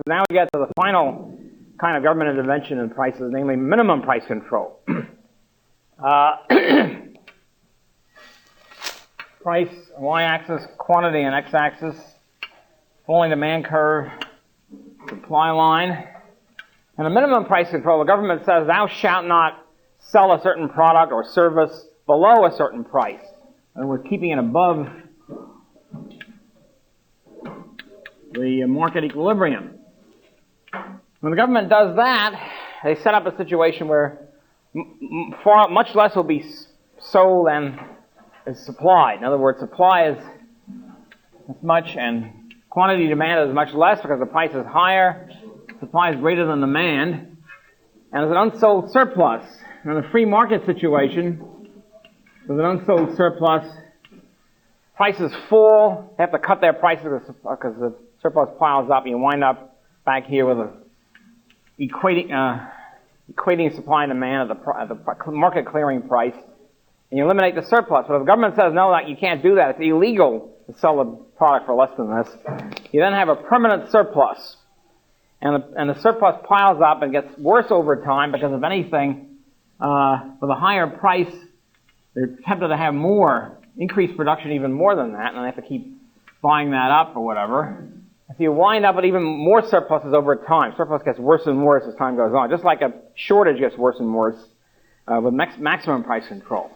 Now we get to the final kind of government intervention in prices, namely minimum price control. Price, y-axis, quantity, and x-axis, falling demand curve, supply line. And the minimum price control, the government says, thou shalt not sell a certain product or service below a certain price. And we're keeping it above the market equilibrium. When the government does that, they set up a situation where much less will be sold than is supplied. In other words, supply is as much and quantity demand is much less because the price is higher, supply is greater than demand, and there's an unsold surplus. In a free market situation, with an unsold surplus, prices fall, they have to cut their prices because the surplus piles up, and you wind up back here with a equating supply and demand at the market clearing price, and you eliminate the surplus. But if the government says, no, you can't do that, it's illegal to sell the product for less than this, you then have a permanent surplus. And the surplus piles up and gets worse over time because, if anything, with a higher price, they're tempted to have more, increased production even more than that, and they have to keep buying that up or whatever. So you wind up with even more surpluses over time. Surplus gets worse and worse as time goes on, just like a shortage gets worse and worse with maximum price control.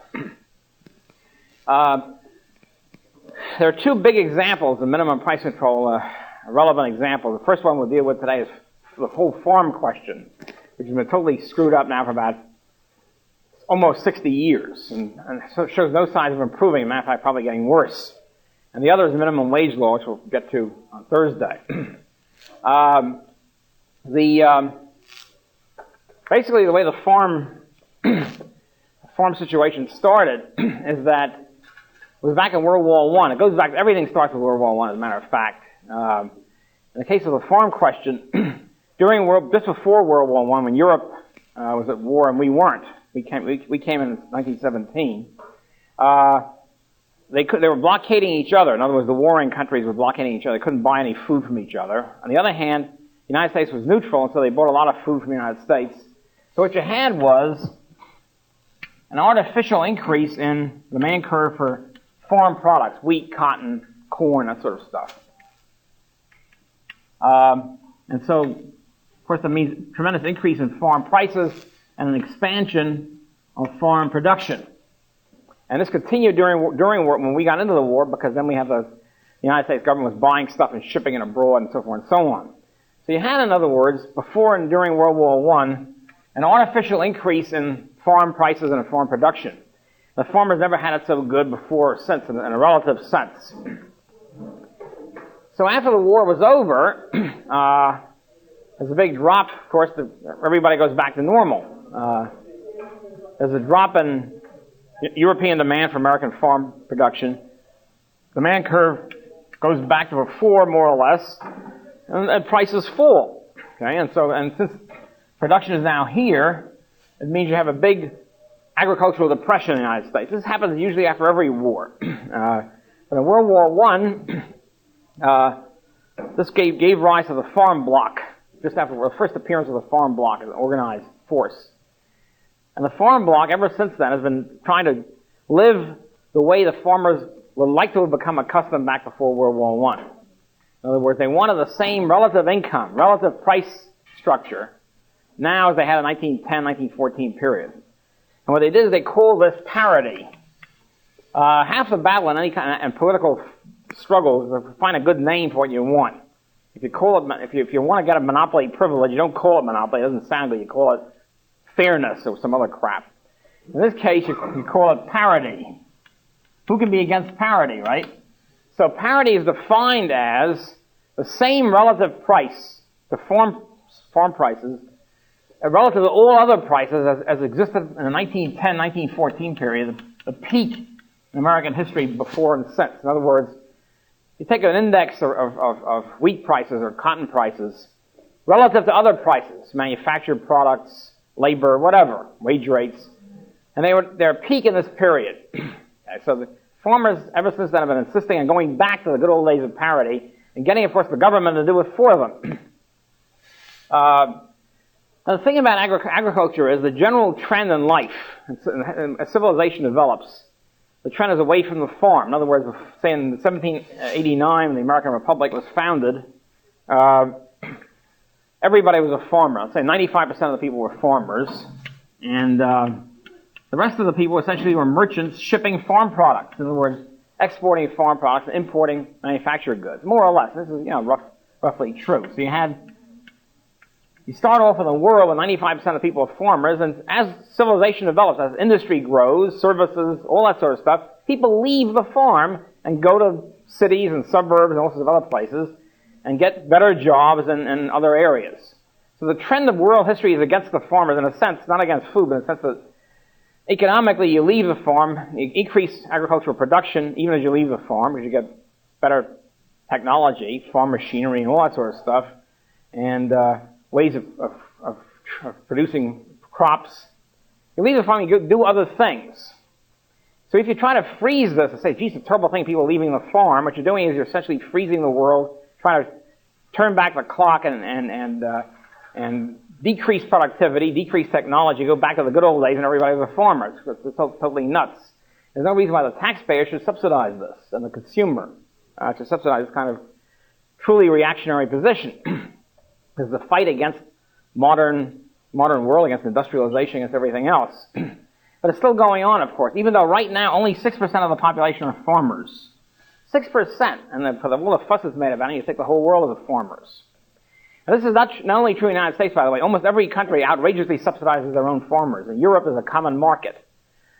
There are two big examples of minimum price control, relevant examples. The first one we'll deal with today is the whole farm question, which has been totally screwed up now for about almost 60 years, and so it shows no signs of improving. As a matter of fact, probably getting worse. And the other is the minimum wage law, which we'll get to on Thursday. Basically, the way the farm situation started is that it was back in World War I. It goes back, everything starts with World War I, as a matter of fact. In the case of the farm question, just before World War I, when Europe was at war and we weren't, we came in 1917, they were blockading each other. In other words, the warring countries were blockading each other. They couldn't buy any food from each other. On the other hand, the United States was neutral, and so they bought a lot of food from the United States. So what you had was an artificial increase in the demand curve for farm products, wheat, cotton, corn, that sort of stuff. And so, of course, that means tremendous increase in farm prices and an expansion of farm production. And this continued during war, when we got into the war, because then we have the United States government was buying stuff and shipping it abroad and so forth and so on. So you had, in other words, before and during World War I, an artificial increase in farm prices and farm production. The farmers never had it so good before or since, in a relative sense. So after the war was over, there's a big drop. Of course, everybody goes back to normal. There's a drop in European demand for American farm production. Demand curve goes back to before, more or less, and prices fall. Okay, and since production is now here, it means you have a big agricultural depression in the United States. This happens usually after every war. But in World War I, this gave rise to the farm bloc, just after the first appearance of the farm bloc as an organized force. And the farm bloc, ever since then, has been trying to live the way the farmers would like to have become accustomed back before World War I. In other words, they wanted the same relative income, relative price structure now as they had in the 1910, 1914 period. And what they did is they called this parity. Half the battle in any kind of political struggle is to find a good name for what you want. If you call it, if you want to get a monopoly privilege, you don't call it monopoly. It doesn't sound good. You call it fairness or some other crap. In this case, you call it parity. Who can be against parity, right? So parity is defined as the same relative price to farm prices relative to all other prices as existed in the 1910, 1914 period, the peak in American history before and since. In other words, you take an index of wheat prices or cotton prices relative to other prices, manufactured products, labor, whatever, wage rates, and they're peak in this period. Okay, so the farmers, ever since then, have been insisting on going back to the good old days of parity and getting, of course, the government to do it for them. The thing about agriculture is the general trend in life, and as civilization develops, the trend is away from the farm. In other words, say in 1789, when the American Republic was founded, everybody was a farmer. Let's say 95% of the people were farmers, and the rest of the people essentially were merchants shipping farm products. In other words, exporting farm products and importing manufactured goods, more or less. This is, roughly true. So you start off in a world where 95% of people are farmers, and as civilization develops, as industry grows, services, all that sort of stuff, people leave the farm and go to cities and suburbs and all sorts of other places and get better jobs in other areas. So the trend of world history is against the farmers in a sense, not against food, but in a sense that economically you leave the farm, you increase agricultural production even as you leave the farm because you get better technology, farm machinery and all that sort of stuff, and ways of producing crops. You leave the farm, you do other things. So if you try to freeze this and say, geez, it's a terrible thing, people leaving the farm, what you're doing is you're essentially freezing the world, trying to turn back the clock and decrease productivity, decrease technology, go back to the good old days and everybody was a farmer. It's totally nuts. There's no reason why the taxpayer should subsidize this, and the consumer should subsidize this kind of truly reactionary position. Because the fight against modern world, against industrialization, against everything else. But it's still going on, of course, even though right now only 6% of the population are farmers. 6%, and for all the fuss is made about it, you think the whole world is farmers. And this is not only true in the United States, by the way. Almost every country outrageously subsidizes their own farmers. And Europe is a common market.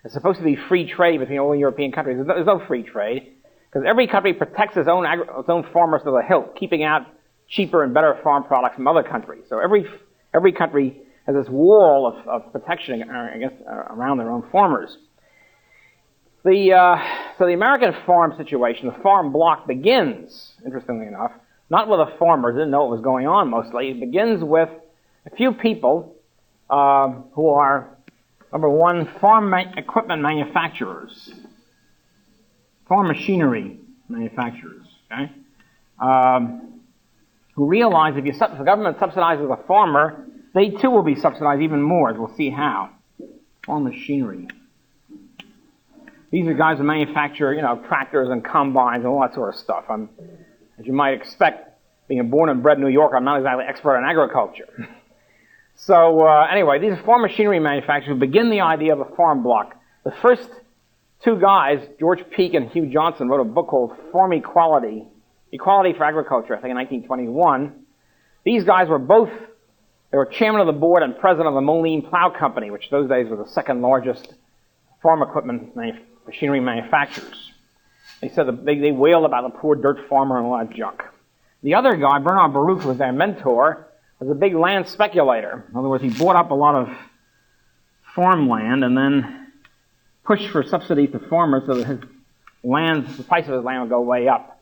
It's supposed to be free trade between all the European countries. There's no free trade, because every country protects its own farmers to the hilt, keeping out cheaper and better farm products from other countries. So every country has this wall of protection around their own farmers. So the American farm situation, the farm bloc begins, interestingly enough, not with the farmers, didn't know what was going on mostly. It begins with a few people who are, number one, farm equipment manufacturers, farm machinery manufacturers, okay? Who realize if the government subsidizes a farmer, they too will be subsidized even more, as we'll see how. Farm machinery. These are guys who manufacture, tractors and combines and all that sort of stuff. As you might expect, being a born and bred New Yorker, I'm not exactly an expert in agriculture. So anyway, these are farm machinery manufacturers who begin the idea of a farm bloc. The first two guys, George Peake and Hugh Johnson, wrote a book called Farm Equality for Agriculture, I think in 1921. These guys they were chairman of the board and president of the Moline Plow Company, which those days was the second largest farm equipment machinery manufacturers. They said they wailed about the poor dirt farmer and all that junk. The other guy, Bernard Baruch, who was their mentor, was a big land speculator. In other words, he bought up a lot of farmland and then pushed for subsidies to farmers so that the price of his land would go way up.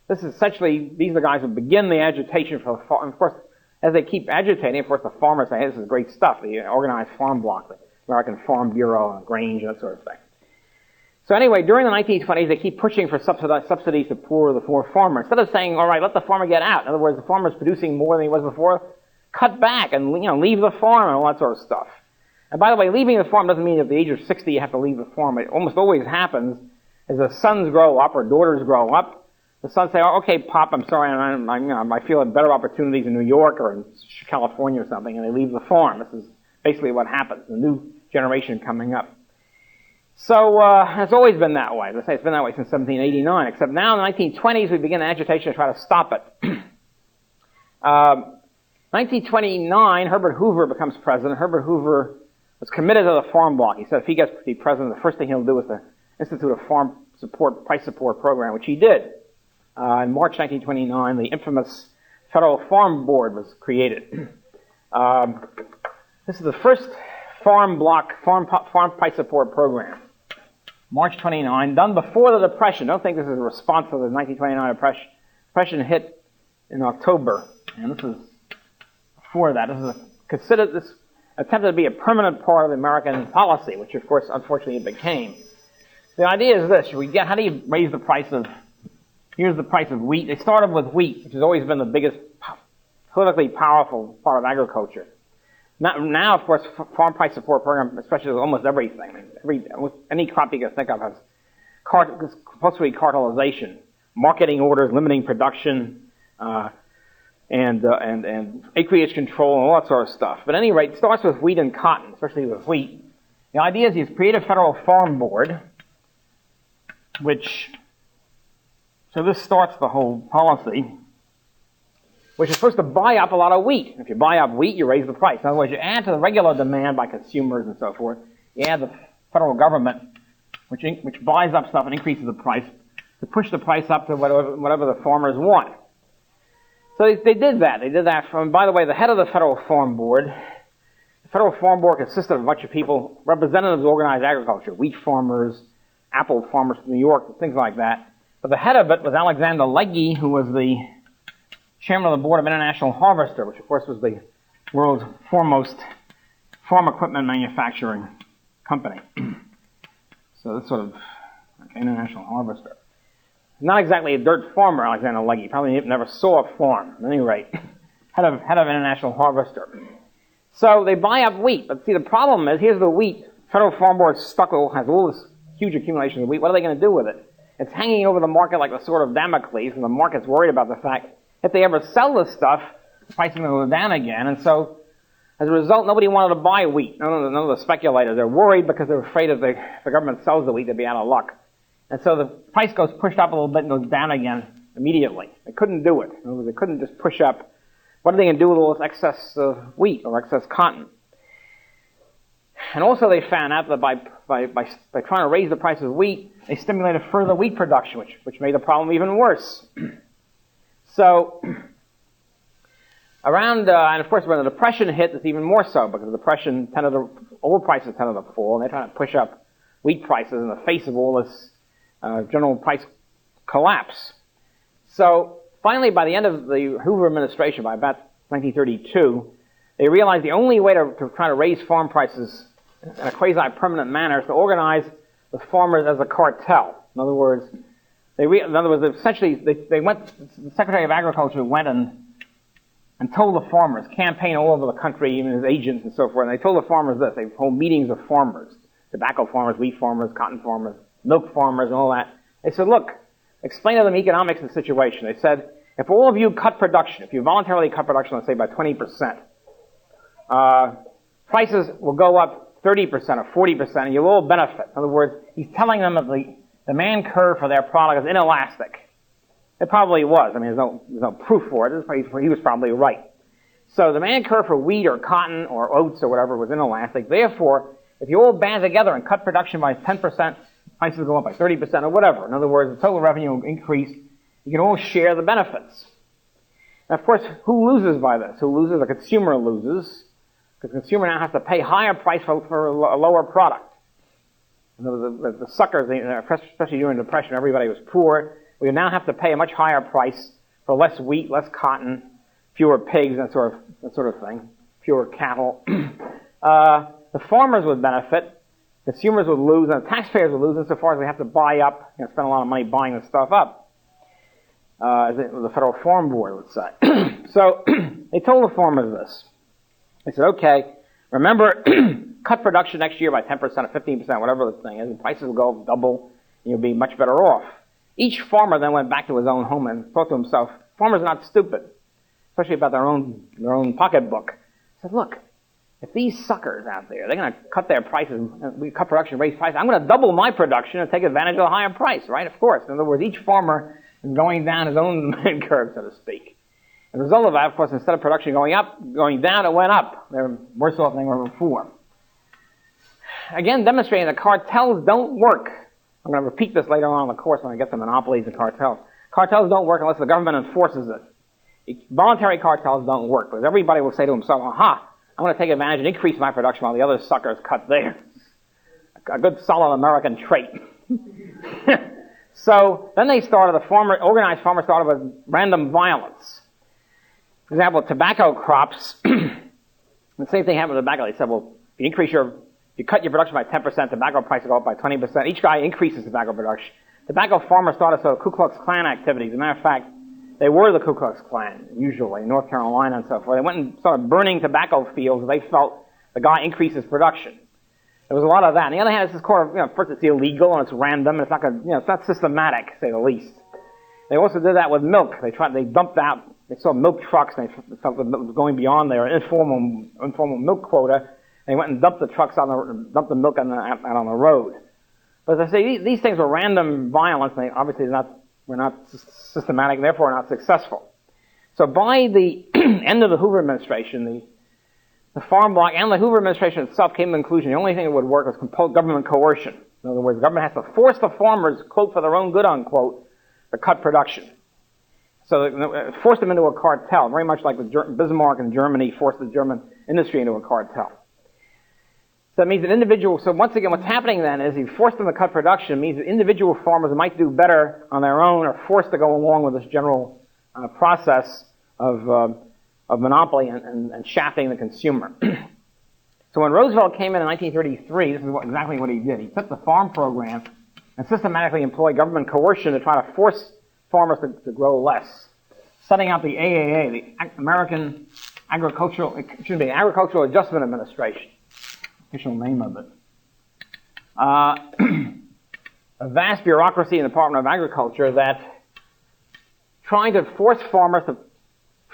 These are the guys who begin the agitation for the farm. Of course, as they keep agitating, of course, the farmers say, hey, this is great stuff, the organized farm bloc, the American Farm Bureau, and Grange, that sort of thing. So anyway, during the 1920s, they keep pushing for subsidies to the poor farmer. Instead of saying, all right, let the farmer get out. In other words, the farmer's producing more than he was before, cut back and leave the farm and all that sort of stuff. And by the way, leaving the farm doesn't mean at the age of 60 you have to leave the farm. It almost always happens as the sons grow up or daughters grow up. The sons say, oh, okay, Pop, I'm sorry, I feel better opportunities in New York or in California or something, and they leave the farm. This is basically what happens, the new generation coming up. So it's always been that way. As I say, it's been that way since 1789, except now in the 1920s we begin an agitation to try to stop it. 1929, Herbert Hoover becomes president. Herbert Hoover was committed to the farm bloc. He said if he gets to be president, the first thing he'll do is to institute a farm price support program, which he did. In March 1929, the infamous Federal Farm Board was created. This is the first farm price support program. March 29, done before the Depression. Don't think this is a response to the 1929 Depression. Depression hit in October, and this is before that. This attempted to be a permanent part of the American policy, which of course, unfortunately, it became. The idea is this: how do you raise the price of? Here's the price of wheat. They started with wheat, which has always been the biggest politically powerful part of agriculture. Now, of course, farm price support program, especially almost everything. Any crop you can think of has compulsory cartelization, marketing orders, limiting production, and acreage control and all that sort of stuff. But at any rate, it starts with wheat and cotton, especially with wheat. The idea is you create a federal farm board, so this starts the whole policy, which is supposed to buy up a lot of wheat. If you buy up wheat, you raise the price. In other words, you add to the regular demand by consumers and so forth. You add the federal government, which buys up stuff and increases the price to push the price up to whatever the farmers want. So they did that. They did that from, by the way, the head of the Federal Farm Board. The Federal Farm Board consisted of a bunch of people, representatives of organized agriculture, wheat farmers, apple farmers from New York, things like that. But the head of it was Alexander Legge, who was the chairman of the board of International Harvester, which of course was the world's foremost farm equipment manufacturing company. So this sort of International Harvester. Not exactly a dirt farmer, Alexander Legge. Probably never saw a farm. At any rate, head of International Harvester. So they buy up wheat. But see, the problem is, here's the wheat. Federal Farm Board has all this huge accumulation of wheat. What are they going to do with it? It's hanging over the market like the sword of Damocles, and the market's worried about the fact if they ever sell this stuff, the price is going to go down again. And so, as a result, nobody wanted to buy wheat. None of the speculators. They're worried because they're afraid if the government sells the wheat, they'll be out of luck. And so the price goes pushed up a little bit and goes down again immediately. They couldn't do it. In other words, they couldn't just push up. What are they going to do with all this excess wheat or excess cotton? And also they found out that by trying to raise the price of wheat, they stimulated further wheat production, which made the problem even worse. So, and of course when the Depression hit, it's even more so, because the Depression oil prices tended to fall, and they're trying to push up wheat prices in the face of all this general price collapse. So, finally, by the end of the Hoover administration, by about 1932, they realized the only way to try to raise farm prices in a quasi-permanent manner is to organize the farmers as a cartel. In other words, essentially, the Secretary of Agriculture went and told the farmers, campaigned all over the country, even his agents and so forth, and they told the farmers this. They hold meetings of farmers, tobacco farmers, wheat farmers, cotton farmers, milk farmers, and all that. They said, look, explain to them economics of the situation. They said, if all of you cut production, if you voluntarily cut production, let's say by 20%, prices will go up 30% or 40%, and you'll all benefit. In other words, he's telling them that the demand curve for their product is inelastic. It probably was. I mean, there's no proof for it. He was probably right. So the demand curve for wheat or cotton or oats or whatever was inelastic. Therefore, if you all band together and cut production by 10%, prices will go up by 30% or whatever. In other words, the total revenue will increase. You can all share the benefits. And of course, who loses by this? Who loses? The consumer loses, because the consumer now has to pay higher price for a lower product. The suckers, especially during the Depression, everybody was poor. We now have to pay a much higher price for less wheat, less cotton, fewer pigs, that sort of thing, fewer cattle. The farmers would benefit, consumers would lose, and the taxpayers would lose insofar as they have to buy up, spend a lot of money buying the stuff up, as the Federal Farm Board would say. So they told the farmers this. They said, okay, remember, cut production next year by 10% or 15%, whatever the thing is, and prices will go double, and you'll be much better off. Each farmer then went back to his own home and thought to himself, farmers are not stupid, especially about their own pocketbook. He said, look, if these suckers out there, they're going to cut their prices, we cut production, raise prices, I'm going to double my production and take advantage of the higher price, right? Of course. In other words, each farmer is going down his own demand curve, so to speak. And the result of that, of course, instead of production going down, it went up. They're worse off than they were before. Again, demonstrating that cartels don't work. I'm going to repeat this later on in the course when I get to monopolies and cartels. Cartels don't work unless the government enforces it. Voluntary cartels don't work, because everybody will say to himself, aha, I'm going to take advantage and increase my production while the other suckers cut theirs. A good solid American trait. So then they started, organized farmers started with random violence. For example, tobacco crops, the same thing happened with tobacco. They said, well, if you cut your production by 10%, tobacco prices go up by 20%. Each guy increases tobacco production. Tobacco farmers started Ku Klux Klan activities. As a matter of fact, They were the Ku Klux Klan, usually, in North Carolina and so forth. They went and started burning tobacco fields. They felt the guy increases production. There was a lot of that. On the other hand, this is kind of, first it's illegal and it's random and it's not going to, it's not systematic, to say the least. They also did that with milk. They dumped out, they saw milk trucks and they felt that it was going beyond their informal milk quota. They went and dumped the trucks dumped the milk out on the road. But as I say, these things were random violence, and they obviously were not systematic, therefore not successful. So by the end of the Hoover administration, the farm bloc and the Hoover administration itself came to the conclusion the only thing that would work was government coercion. In other words, the government has to force the farmers, quote, for their own good, unquote, to cut production. So force them into a cartel, very much like Bismarck in Germany forced the German industry into a cartel. So that means that so once again, what's happening then is you force them to cut production, means that individual farmers might do better on their own or forced to go along with this general process of monopoly and shafting the consumer. So when Roosevelt came in 1933, this is exactly what he did. He took the farm program and systematically employed government coercion to try to force farmers to grow less, setting out the AAA, the American Agricultural Adjustment Administration. Official name of it. A vast bureaucracy in the Department of Agriculture that trying to force farmers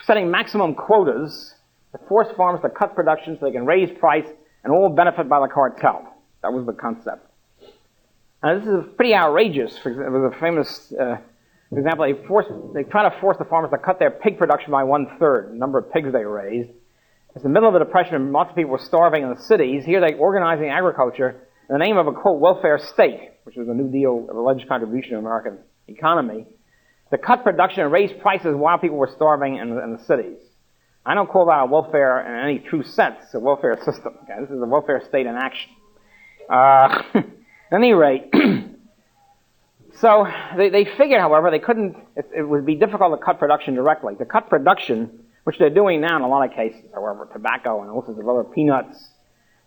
setting maximum quotas to force farmers to cut production so they can raise price and all benefit by the cartel. That was the concept. Now this is pretty outrageous. It was a famous example. They try to force the farmers to cut their pig production by 1/3, the number of pigs they raised. It's the middle of the Depression and lots of people were starving in the cities. Here they're organizing agriculture in the name of a, quote, welfare state, which was a New Deal alleged contribution to the American economy, to cut production and raise prices while people were starving in the cities. I don't call that a welfare in any true sense. It's a welfare system. Okay? This is a welfare state in action. At any rate, so they figured, however, it would be difficult to cut production directly. To cut production, which they're doing now in a lot of cases, however, tobacco and all sorts of other peanuts.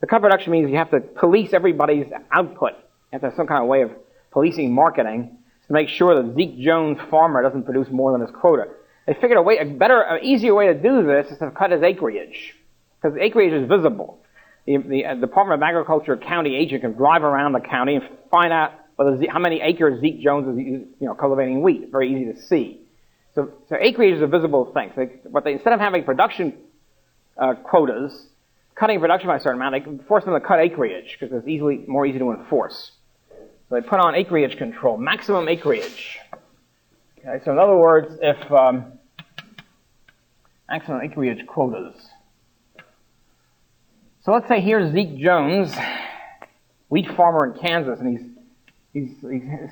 The cut production means you have to police everybody's output. You have to have some kind of way of policing marketing to make sure that Zeke Jones farmer doesn't produce more than his quota. They figured an easier way to do this is to cut his acreage, because acreage is visible. The Department of Agriculture county agent can drive around the county and find out how many acres Zeke Jones is cultivating wheat. It's very easy to see. So acreage is a visible thing. So instead of having production quotas, cutting production by a certain amount, they can force them to cut acreage because it's more easy to enforce. So they put on acreage control, maximum acreage. Okay, so in other words, if maximum acreage quotas. So let's say here's Zeke Jones, wheat farmer in Kansas, and he's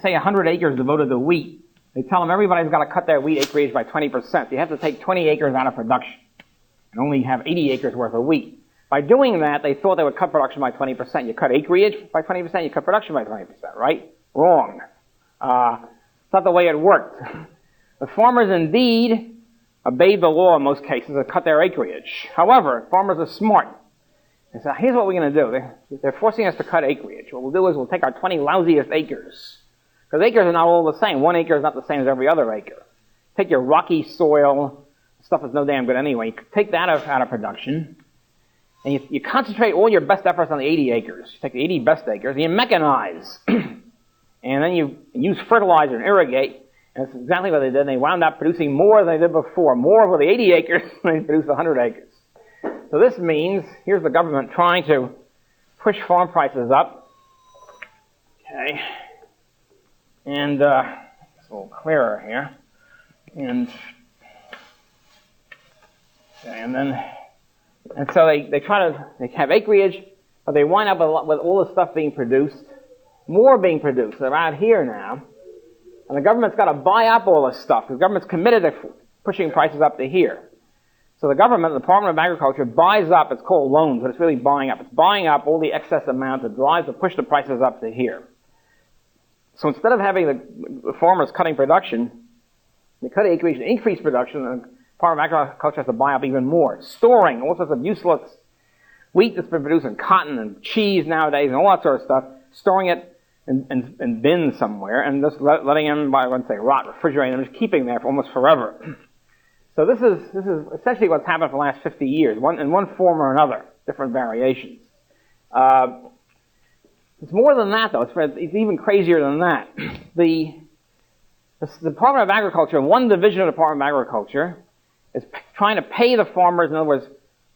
say 100 acres devoted to wheat. They tell him everybody's got to cut their wheat acreage by 20%. You have to take 20 acres out of production and only have 80 acres worth of wheat. By doing that, they thought they would cut production by 20%. You cut acreage by 20%, you cut production by 20%, right? Wrong. It's not the way it worked. The farmers indeed obeyed the law in most cases and cut their acreage. However, farmers are smart. They said, here's what we're going to do. They're forcing us to cut acreage. What we'll do is we'll take our 20 lousiest acres. Because acres are not all the same. 1 acre is not the same as every other acre. Take your rocky soil, stuff that's no damn good anyway. You take that out of production, and you concentrate all your best efforts on the 80 acres. You take the 80 best acres, and you mechanize. And then you use fertilizer and irrigate, and that's exactly what they did. They wound up producing more than they did before. More for the 80 acres than they produced 100 acres. So this means, here's the government trying to push farm prices up. Okay. And it's a little clearer here. And so they have acreage, but they wind up with all the stuff being produced, more being produced. They're out here now, and the government's got to buy up all this stuff. The government's committed to pushing prices up to here. So the government, the Department of Agriculture, buys up. It's called loans, but it's really buying up. It's buying up all the excess amount that drives to push the prices up to here. So instead of having the farmers cutting production, they cut acreage to increase production, and the Department of Agriculture has to buy up even more. Storing all sorts of useless wheat that's been producing, cotton and cheese nowadays and all that sort of stuff, storing it in bins somewhere and just letting them, I wouldn't say rot, refrigerating them, just keeping them for almost forever. So this is essentially what's happened for the last 50 years, in one form or another, different variations. It's more than that, though. It's even crazier than that. The Department of Agriculture, one division of the Department of Agriculture, is trying to pay the farmers, in other words,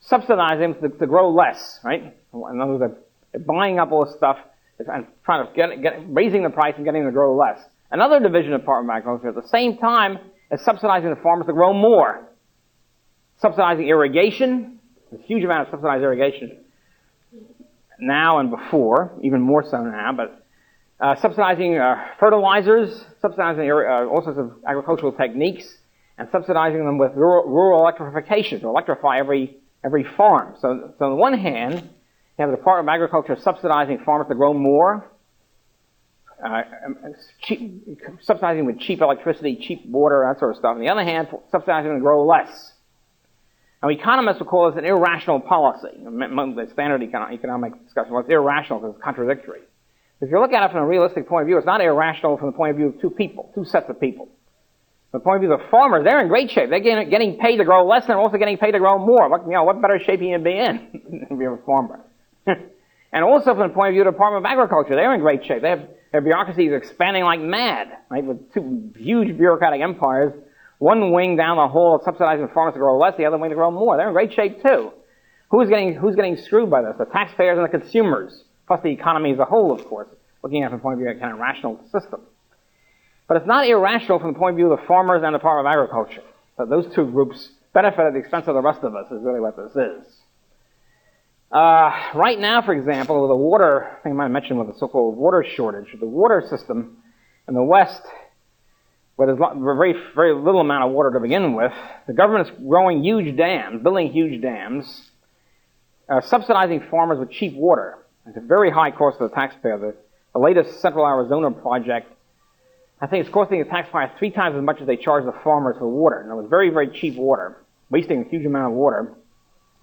subsidizing them to grow less, right? In other words, they're buying up all this stuff and trying to raising the price and getting them to grow less. Another division of the Department of Agriculture, at the same time, is subsidizing the farmers to grow more. Subsidizing irrigation, a huge amount of subsidized irrigation now and before, even more so now, but subsidizing fertilizers, subsidizing all sorts of agricultural techniques, and subsidizing them with rural electrification, to electrify every farm. So on the one hand, you have the Department of Agriculture subsidizing farmers to grow more, subsidizing with cheap electricity, cheap water, that sort of stuff. On the other hand, subsidizing them to grow less. Now, economists would call this an irrational policy. The standard economic discussion was irrational because it's contradictory. If you look at it from a realistic point of view, it's not irrational from the point of view of two sets of people. From the point of view of the farmers, they're in great shape. They're getting paid to grow less, and they're also getting paid to grow more. What better shape can you be in if you're a farmer? And also from the point of view of the Department of Agriculture, they're in great shape. Their bureaucracy is expanding like mad, right? With two huge bureaucratic empires. One wing down the hall subsidizing farmers to grow less, the other wing to grow more. They're in great shape too. Who's getting screwed by this? The taxpayers and the consumers, plus the economy as a whole, of course, looking at it from the point of view of a kind of rational system. But it's not irrational from the point of view of the farmers and the Department of Agriculture. But those two groups benefit at the expense of the rest of us is really what this is. Right now, for example, with the water, I think I might have mentioned with the so-called water shortage, the water system in the West, where there's very, very little amount of water to begin with, the government is growing huge dams, building huge dams, subsidizing farmers with cheap water. It's a very high cost to the taxpayer. The latest Central Arizona project, I think it's costing the taxpayer 3 times as much as they charge the farmers for water. And it was very, very cheap water, wasting a huge amount of water.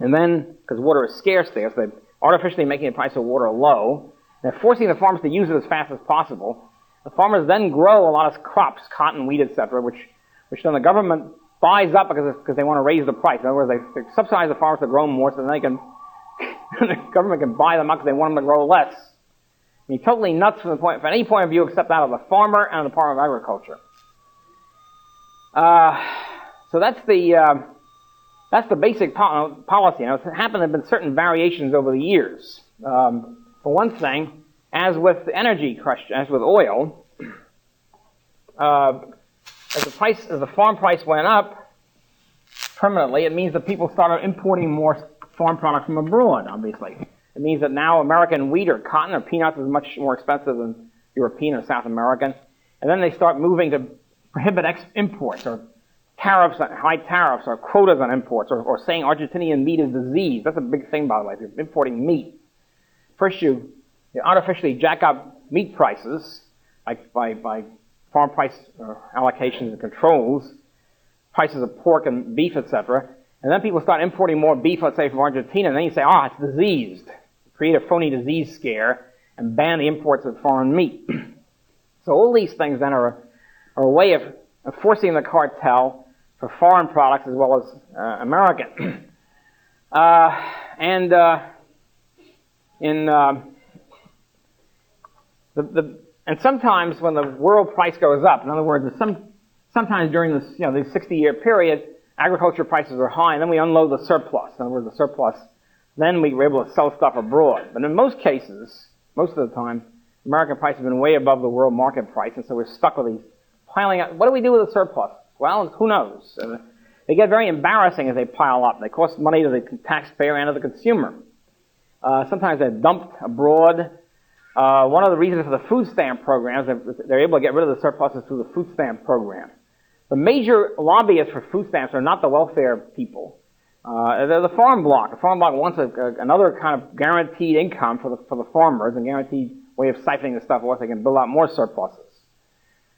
And then, because water is scarce there, so they're artificially making the price of water low. They're forcing the farmers to use it as fast as possible. The farmers then grow a lot of crops, cotton, wheat, etc., which then the government buys up because they want to raise the price. In other words, they subsidize the farmers to grow more, so then the government can buy them up because they want them to grow less. I mean, totally nuts from any point of view except that of the farmer and the Department of Agriculture. So that's the basic policy. Now, it's happened there have been certain variations over the years. For one thing, as with the energy question, as with oil, as the farm price went up permanently, it means that people started importing more farm products from abroad, obviously. It means that now American wheat or cotton or peanuts is much more expensive than European or South American. And then they start moving to prohibit imports or tariffs, high tariffs or quotas on imports or saying Argentinian meat is diseased. That's a big thing, by the way, if you're importing meat. First you artificially jack up meat prices like by farm price allocations and controls, prices of pork and beef, etc. And then people start importing more beef, let's say, from Argentina, and then you say, it's diseased. Create a phony disease scare and ban the imports of foreign meat. So all these things then are a way of forcing the cartel for foreign products as well as American. And sometimes when the world price goes up, in other words, sometimes during this 60-year period, agriculture prices are high, and then we unload the surplus. In other words, the surplus, then we were able to sell stuff abroad. But in most cases, most of the time, American price has been way above the world market price, and so we're stuck with these piling up. What do we do with the surplus? Well, who knows? They get very embarrassing as they pile up. They cost money to the taxpayer and to the consumer. Sometimes they're dumped abroad. One of the reasons for the food stamp programs, they're able to get rid of the surpluses through the food stamp program. The major lobbyists for food stamps are not the welfare people. They're the farm bloc. The farm bloc wants another kind of guaranteed income for the farmers, and guaranteed way of siphoning the stuff off. They can build out more surpluses.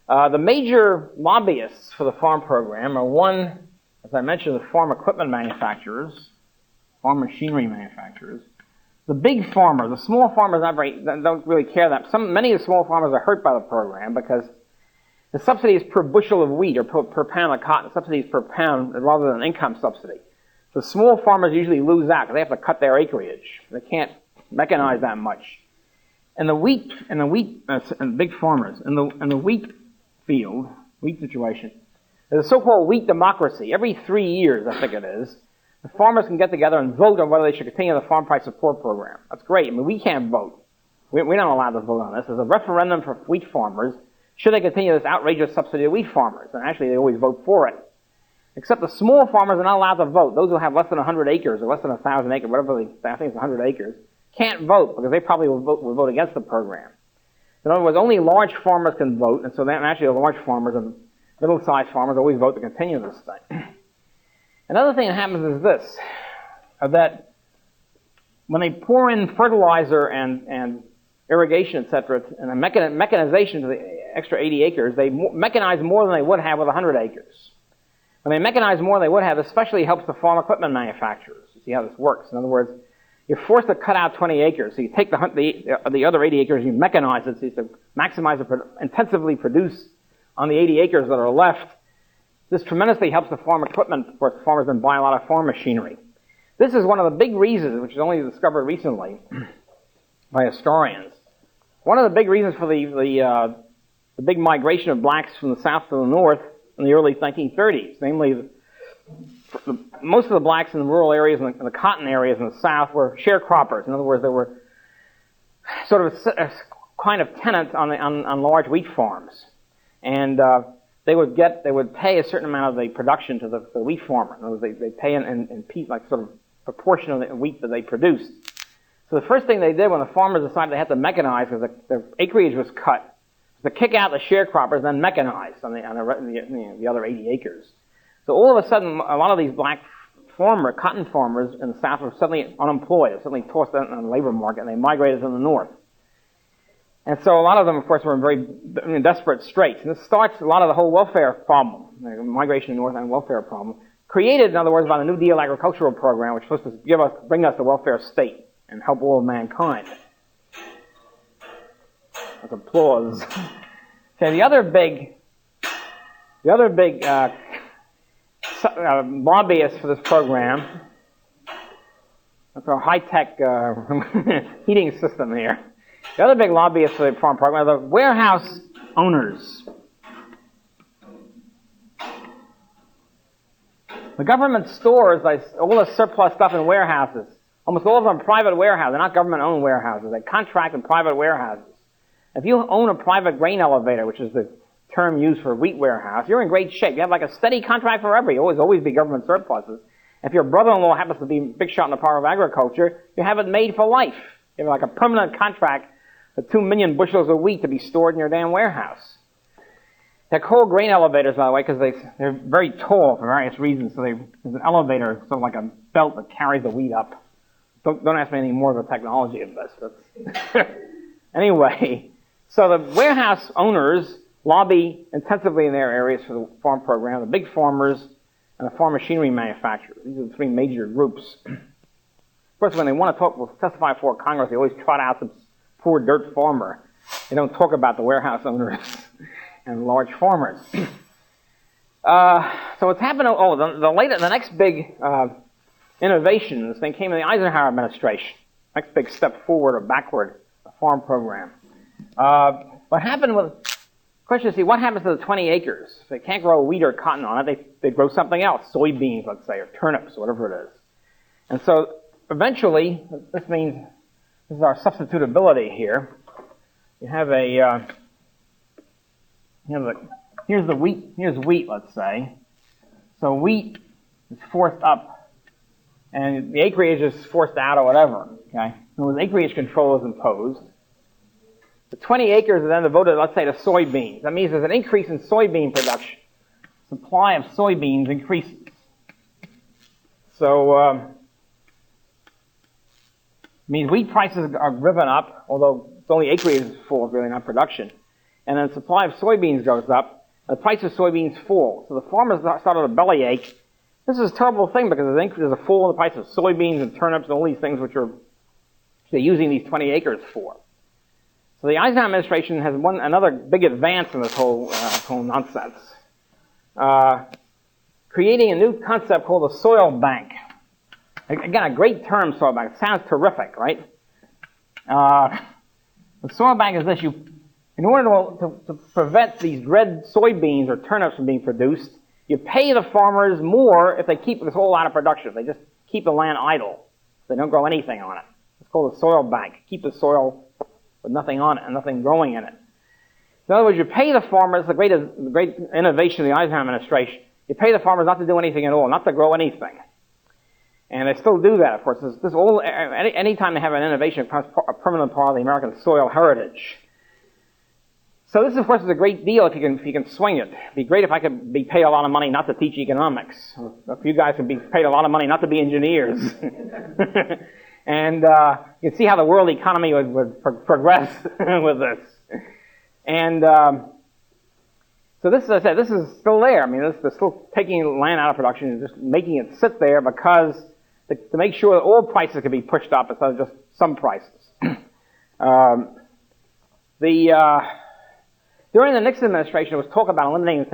The major lobbyists for the farm program are one, as I mentioned, the farm equipment manufacturers, farm machinery manufacturers, The big farmers, the small farmers don't really care that. Many of the small farmers are hurt by the program because the subsidy is per bushel of wheat or per pound of cotton. The subsidy is per pound rather than an income subsidy. So small farmers usually lose out because they have to cut their acreage. They can't mechanize that much. And the big farmers, in the wheat situation, there's a so-called wheat democracy. Every 3 years, I think it is, the farmers can get together and vote on whether they should continue the farm price support program. That's great. I mean, we can't vote. We're not allowed to vote on this. There's a referendum for wheat farmers. Should they continue this outrageous subsidy of wheat farmers? And actually, they always vote for it. Except the small farmers are not allowed to vote. Those who have less than 100 acres or less than 1,000 acres, whatever I think it's 100 acres, can't vote because they probably will vote against the program. In other words, only large farmers can vote, and so then actually the large farmers and middle-sized farmers always vote to continue this thing. Another thing that happens is this, that when they pour in fertilizer and irrigation, etc., and a mechanization to the extra 80 acres, they mechanize more than they would have with 100 acres. When they mechanize more than they would have, especially helps the farm equipment manufacturers. You see how this works. In other words, you're forced to cut out 20 acres. So you take the other 80 acres, you mechanize it, so you have to maximize it, intensively produce on the 80 acres that are left. This tremendously helps the farm equipment. Of course, farmers then buy a lot of farm machinery. This is one of the big reasons, which is only discovered recently by historians. One of the big reasons for the big migration of blacks from the south to the north in the early 1930s, namely most of the blacks in the rural areas and the cotton areas in the south were sharecroppers. In other words, they were sort of a kind of tenants on large wheat farms, and they would pay a certain amount of the production to the wheat farmer. In other words, they pay in like sort of proportion of the wheat that they produced. So the first thing they did when the farmers decided they had to mechanize because their acreage was cut, was to kick out the sharecroppers and then mechanize on the other 80 acres. So all of a sudden, a lot of these black cotton farmers in the south were suddenly unemployed, were suddenly tossed out on the labor market, and they migrated to the north. And so a lot of them, of course, were in very desperate straits. And this starts a lot of the whole welfare problem, the migration to north and welfare problem, created, in other words, by the New Deal agricultural program, which was supposed to bring us the welfare state and help all of mankind. That's applause. Okay, the other big lobbyists for this program, that's our high-tech heating system here. The other big lobbyists for the farm program are the warehouse owners. The government stores all the surplus stuff in warehouses. Almost all of them are private warehouses. They're not government-owned warehouses. They contract in private warehouses. If you own a private grain elevator, which is the term used for a wheat warehouse, you're in great shape. You have like a steady contract forever. You always be government surpluses. If your brother-in-law happens to be a big shot in the power of agriculture, you have it made for life. You have like a permanent contract for 2 million bushels of wheat to be stored in your damn warehouse. They're called grain elevators, by the way, because they're very tall for various reasons. So there's an elevator, sort of like a belt that carries the wheat up. Don't ask me any more of the technology of this. Anyway, so the warehouse owners lobby intensively in their areas for the farm program, the big farmers and the farm machinery manufacturers. These are the three major groups. Of course, when they want to testify before Congress, they always trot out some poor dirt farmer. They don't talk about the warehouse owners and large farmers. So what's happened? The next big innovation in this thing came in the Eisenhower administration. Next big step forward or backward, the farm program. What happened with question is, what happens to the 20 acres? If they can't grow wheat or cotton on it, they grow something else, soybeans, let's say, or turnips, whatever it is. And so eventually, this means this is our substitutability here. You have here's wheat, let's say. So wheat is forced up, and the acreage is forced out or whatever. Okay, so the acreage control is imposed. The 20 acres are then devoted, let's say, to soybeans. That means there's an increase in soybean production. Supply of soybeans increases. So, means wheat prices are driven up, although it's only acreage is full, really not production. And then the supply of soybeans goes up, and the price of soybeans falls. So the farmers started a bellyache. This is a terrible thing because there's a fall in the price of soybeans and turnips and all these things which are they're using these 20 acres for. So the Eisenhower administration has another big advance in this whole nonsense, creating a new concept called the soil bank. Again, a great term, soil bank. It sounds terrific, right? The soil bank is this: in order to prevent these red soybeans or turnips from being produced, you pay the farmers more if they keep this whole out of production. If they just keep the land idle. They don't grow anything on it. It's called the soil bank. Keep the soil with nothing on it and nothing growing in it. In other words, you pay the farmers, the great innovation of the Eisenhower administration, you pay the farmers not to do anything at all, not to grow anything. And they still do that, of course. Anytime they have an innovation, it becomes a permanent part of the American soil heritage. So this, of course, is a great deal if you can swing it. It'd be great if I could be paid a lot of money not to teach economics. Or if you guys could be paid a lot of money not to be engineers. And you can see how the world economy would progress with this. And so this, as I said, this is still there. I mean, they're still taking land out of production and just making it sit there because to make sure that all prices can be pushed up instead of just some prices. During the Nixon administration, there was talk about eliminating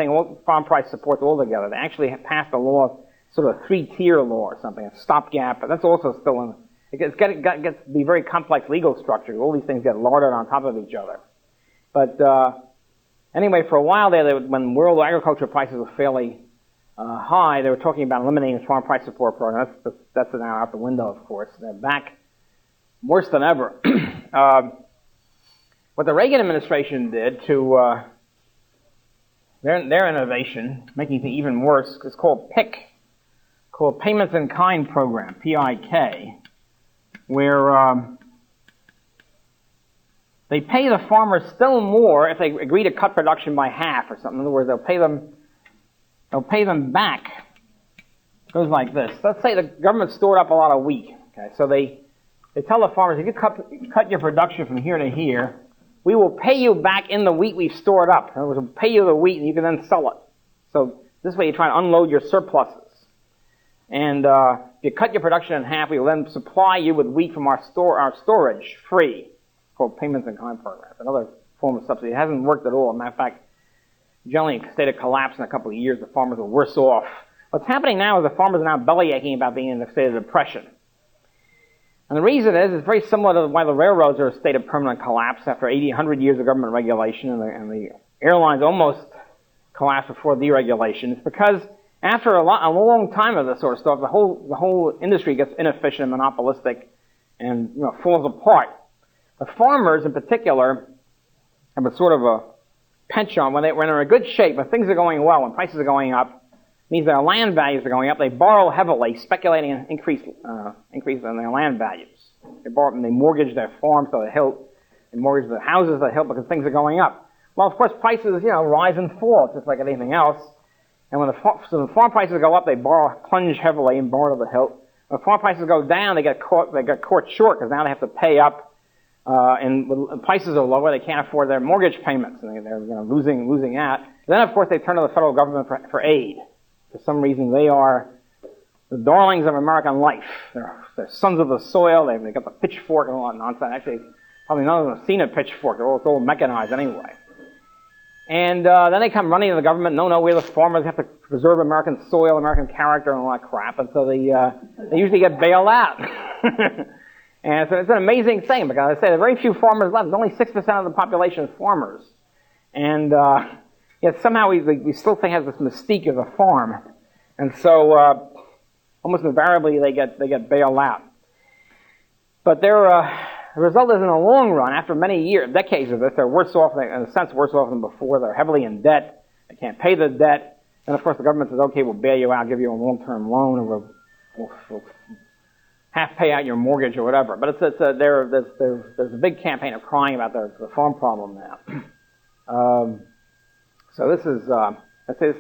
farm price support altogether. They actually passed a law, sort of a 3-tier law or something, a stopgap, but that's also still in. It gets to be very complex legal structure. All these things get larded on top of each other. But anyway, for a while there, when world agriculture prices were fairly high, they were talking about eliminating the farm price support program. That's now out the window, of course. They're back worse than ever. What the Reagan administration did to their innovation, making things even worse, is called PIC, called Payments in Kind Program, PIK, where they pay the farmers still more if they agree to cut production by half or something. In other words, they'll pay them back. It goes like this. Let's say the government stored up a lot of wheat. Okay, so they tell the farmers, if you cut your production from here to here, we will pay you back in the wheat we've stored up. In other words, we'll pay you the wheat and you can then sell it. So this way you try and unload your surpluses. And if you cut your production in half, we will then supply you with wheat from our storage free, called Payments in Kind Program. Another form of subsidy. It hasn't worked at all. As a matter of fact, generally in a state of collapse in a couple of years, the farmers are worse off. What's happening now is the farmers are now bellyaching about being in a state of depression. And the reason is, it's very similar to why the railroads are in a state of permanent collapse after 100 years of government regulation, and the airlines almost collapsed before deregulation. It's because after a long time of this sort of stuff, the whole industry gets inefficient and monopolistic and falls apart. The farmers, in particular, have a sort of a penchant when they're in good shape, when things are going well, when prices are going up, means their land values are going up. They borrow heavily, speculating in increase in their land values. They mortgage their farms to the hilt, they mortgage their houses to the hilt because things are going up. Well, of course, prices rise and fall just like anything else. And when the farm prices go up, they plunge heavily and borrow to the hilt. When farm prices go down, they get caught short because now they have to pay up. And when prices are lower, they can't afford their mortgage payments, and they're losing out. Then, of course, they turn to the federal government for aid. For some reason, they are the darlings of American life. They're sons of the soil. They've got the pitchfork and all that nonsense. Actually, probably none of them have seen a pitchfork. It's all mechanized anyway. And then they come running to the government. No, we're the farmers. We have to preserve American soil, American character, and all that crap. And so they usually get bailed out. And so it's an amazing thing because, I say, there are very few farmers left. There's only 6% of the population is farmers. And yet somehow we still think has this mystique of a farm. And so almost invariably they get bailed out. But the result is, in the long run, after many years, decades of this, they're worse off, in a sense, worse off than before. They're heavily in debt. They can't pay the debt. And of course the government says, okay, we'll bail you out, give you a long-term loan, and we'll half pay out your mortgage or whatever. But there's a big campaign of crying about the farm problem now. So this is,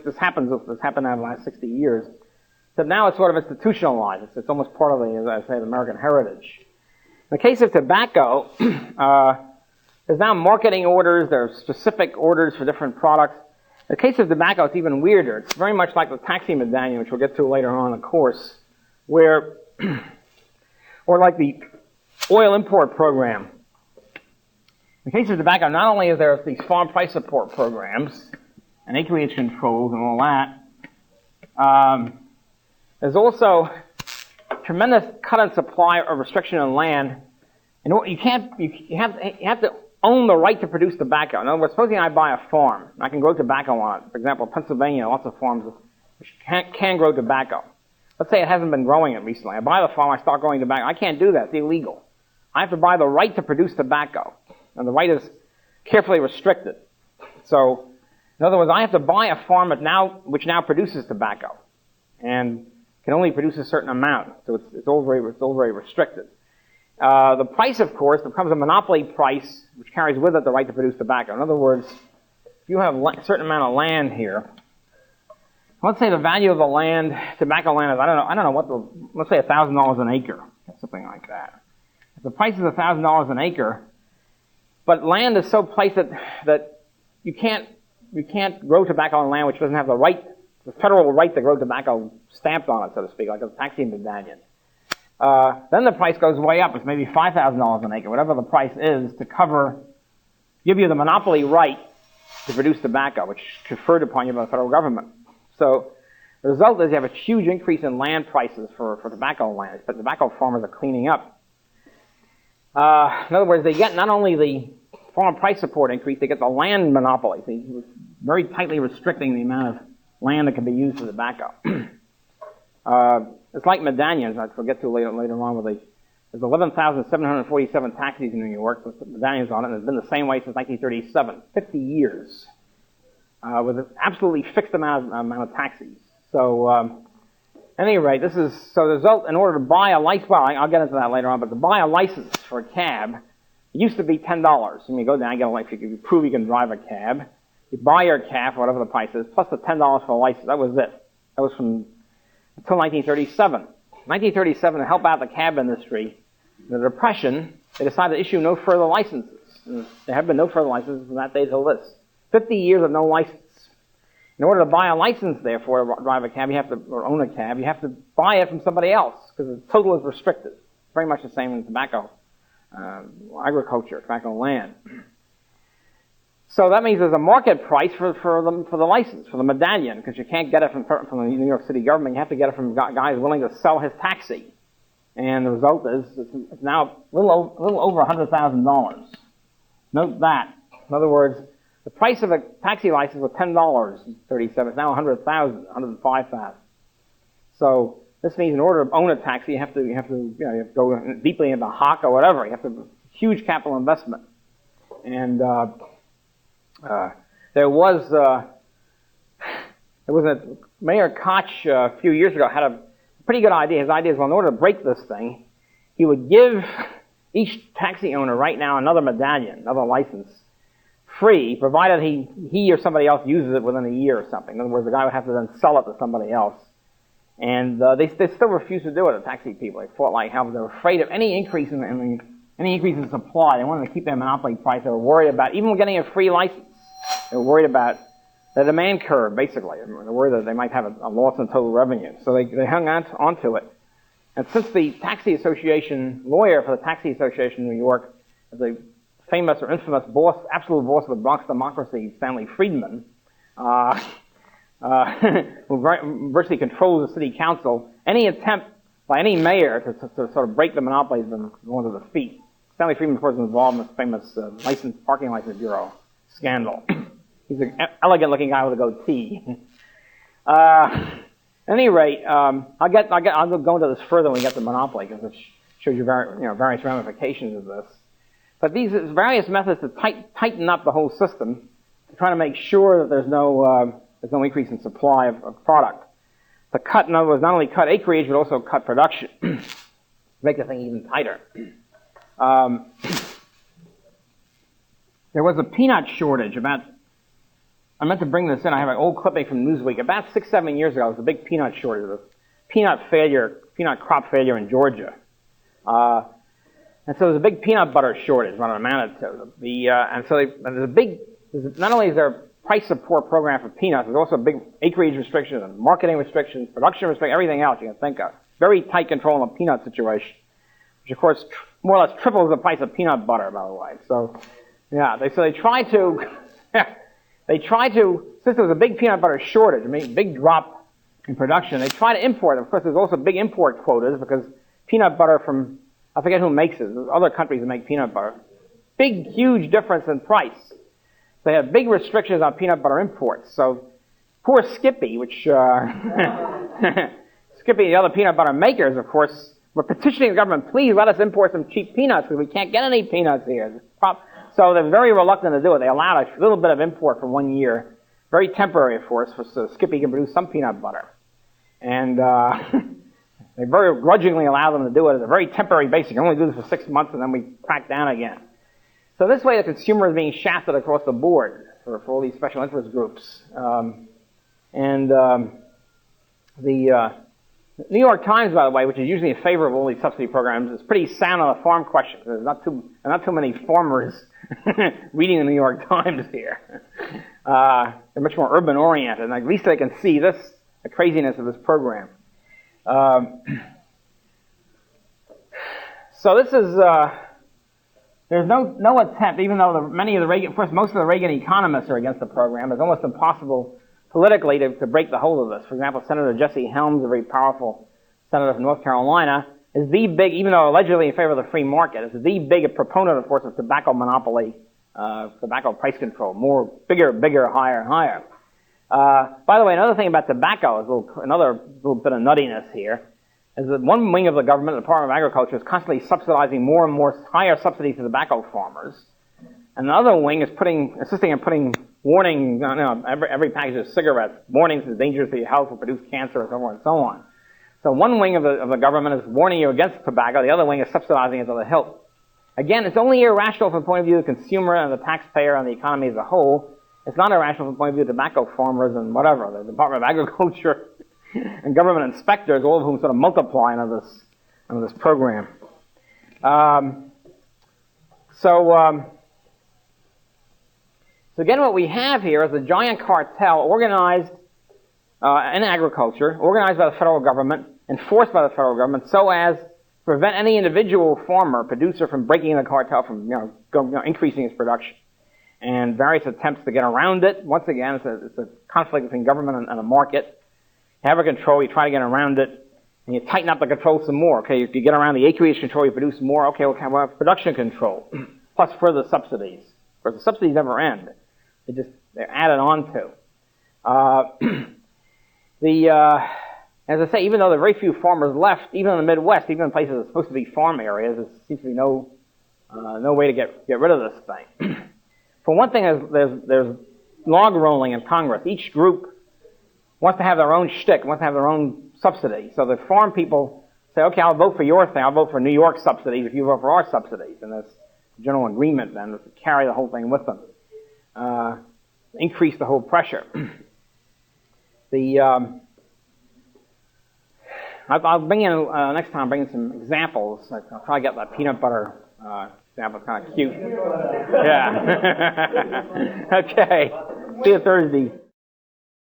this happened now in the last 60 years. So now it's sort of institutionalized. It's almost part of the American heritage. In the case of tobacco, there's now marketing orders. There are specific orders for different products. In the case of tobacco, it's even weirder. It's very much like the taxi medallion, which we'll get to later on in the course, or like the oil import program. In the case of tobacco, not only is there these farm price support programs and acreage controls and all that, there's also tremendous cut in supply or restriction on land. And you have to own the right to produce tobacco. In other words, supposing I buy a farm, and I can grow tobacco on it. For example, Pennsylvania, lots of farms which can grow tobacco. Let's say it hasn't been growing it recently. I buy the farm, I start growing tobacco. I can't do that. It's illegal. I have to buy the right to produce tobacco. And the right is carefully restricted. So, in other words, I have to buy a farm which now produces tobacco. And can only produce a certain amount. So it's all very restricted. The price, of course, becomes a monopoly price, which carries with it the right to produce tobacco. In other words, if you have a certain amount of land here, let's say the value of the land, tobacco land is, I don't know what let's say $1,000 an acre, something like that. If the price is $1,000 an acre, but land is so placed that you can't grow tobacco on land which doesn't have the federal right to grow tobacco stamped on it, so to speak, like a taxi medallion. Then the price goes way up. It's maybe $5,000 an acre, whatever the price is, to give you the monopoly right to produce tobacco, which is conferred upon you by the federal government. So the result is you have a huge increase in land prices for tobacco land, but tobacco farmers are cleaning up. In other words, they get not only the farm price support increase, they get the land monopoly. So he's very tightly restricting the amount of land that can be used for tobacco. It's like medallions. I'll get to later on. There's 11,747 taxis in New York with medallions on it, and it's been the same way since 1937, 50 years, with an absolutely fixed amount of taxis. So, at any rate, the result. In order to buy a license, well, I'll get into that later on, but to buy a license for a cab, it used to be $10. And you go down, you get a license, you prove you can drive a cab. You buy your cab, whatever the price is, plus the $10 for the license. That was it. That was until 1937. 1937, to help out the cab industry, the Depression, they decided to issue no further licenses. And there have been no further licenses from that day till this. 50 years of no license. In order to buy a license, therefore, to drive a cab, or own a cab, you have to buy it from somebody else, because the total is restricted. Very much the same in tobacco, agriculture, tobacco land. So that means there's a market price for the license, for the medallion, because you can't get it from the New York City government. You have to get it from guys willing to sell his taxi. And the result is it's now a little over $100,000. Note that. In other words, the price of a taxi license was $10.37. It's now $100,000, $105,000. So this means in order to own a taxi, you have to go deeply into hock or whatever. You have to have huge capital investment. And there was Mayor Koch a few years ago had a pretty good idea. His idea is, well, in order to break this thing, he would give each taxi owner right now another medallion, another license, free, provided he or somebody else uses it within a year or something. In other words, the guy would have to then sell it to somebody else. And they still refused to do it, the taxi people. They fought like hell. They were afraid of any increase in supply. They wanted to keep their monopoly price. They were worried about even getting a free license. They were worried about the demand curve, basically. They were worried that they might have a loss in total revenue. So they hung onto it. And since the taxi association lawyer for the taxi association in New York, the famous or infamous boss, absolute boss of the Bronx democracy, Stanley Friedman, who virtually controls the city council, any attempt by any mayor to sort of break the monopoly has been going to defeat. Stanley Friedman, of course, was involved in this famous parking license bureau scandal. He's an elegant-looking guy with a goatee. At any rate, I'll go into this further when we get to monopoly, because it shows you various ramifications of this. But these various methods to tighten up the whole system, to try to make sure that there's no increase in supply of product. To cut, in other words, not only cut acreage, but also cut production. Make the thing even tighter. There was a peanut shortage I meant to bring this in. I have an old clipping from Newsweek. About 6-7 years ago, there was a big peanut shortage, a peanut crop failure in Georgia. And so there's a big peanut butter shortage, what it amounted to. Not only is there a price support program for peanuts, there's also a big acreage restrictions and marketing restrictions, production restrictions, everything else you can think of. Very tight control on the peanut situation, which of course more or less triples the price of peanut butter, by the way. So, yeah, they try to, since there was a big peanut butter shortage, I mean, big drop in production, they try to import it. Of course, there's also big import quotas because peanut butter from, I forget who makes it, there's other countries that make peanut butter. Big, huge difference in price. They have big restrictions on peanut butter imports. So, poor Skippy, which, Skippy and the other peanut butter makers, of course, were petitioning the government, please let us import some cheap peanuts because we can't get any peanuts here. So they're very reluctant to do it. They allowed a little bit of import for 1 year, very temporary, of course, so Skippy can produce some peanut butter. And they very grudgingly allow them to do it as a very temporary basis. You can only do this for 6 months and then we crack down again. So this way the consumer is being shafted across the board for all these special interest groups. The New York Times, by the way, which is usually in favor of all these subsidy programs, is pretty sound on the farm question. There's not too many farmers reading the New York Times here. They're much more urban oriented, and at least they can see the craziness of this program. So this is there's no attempt, even though most of the Reagan economists are against the program. It's almost impossible politically to break the hold of this. For example, Senator Jesse Helms, a very powerful senator from North Carolina, is the big, even though allegedly in favor of the free market, is the big proponent, of course, of tobacco monopoly, tobacco price control, bigger, higher. By the way, another thing about tobacco is another little bit of nuttiness here, is that one wing of the government, the Department of Agriculture, is constantly subsidizing more and more higher subsidies to tobacco farmers. And another wing is insisting on putting warning, every package of cigarettes, warnings of dangers to your health will produce cancer, and so on and so on. So one wing of the government is warning you against tobacco, the other wing is subsidizing it to the hilt. Again, it's only irrational from the point of view of the consumer and the taxpayer and the economy as a whole. It's not irrational from the point of view of tobacco farmers and whatever, the Department of Agriculture and government inspectors, all of whom sort of multiply under this program. So again, what we have here is a giant cartel organized in agriculture, organized by the federal government, enforced by the federal government, so as to prevent any individual farmer, producer from breaking the cartel, from increasing its production. And various attempts to get around it. Once again, it's a conflict between government and the market. You have a control, you try to get around it, and you tighten up the control some more. Okay, if you get around the acreage control, you produce more. Okay, we'll have production control, plus further subsidies. Of course, the subsidies never end. They're added on to. As I say, even though there are very few farmers left, even in the Midwest, even in places that are supposed to be farm areas, there seems to be no way to get rid of this thing. For one thing, there's log rolling in Congress. Each group wants to have their own shtick, wants to have their own subsidy. So the farm people say, okay, I'll vote for your thing, I'll vote for New York subsidies if you vote for our subsidies. And there's general agreement then to carry the whole thing with them. Increase the whole pressure. I'll bring in, next time, bring in some examples. I'll try to get that peanut butter example. It's kind of cute. Yeah. Okay. See you Thursday.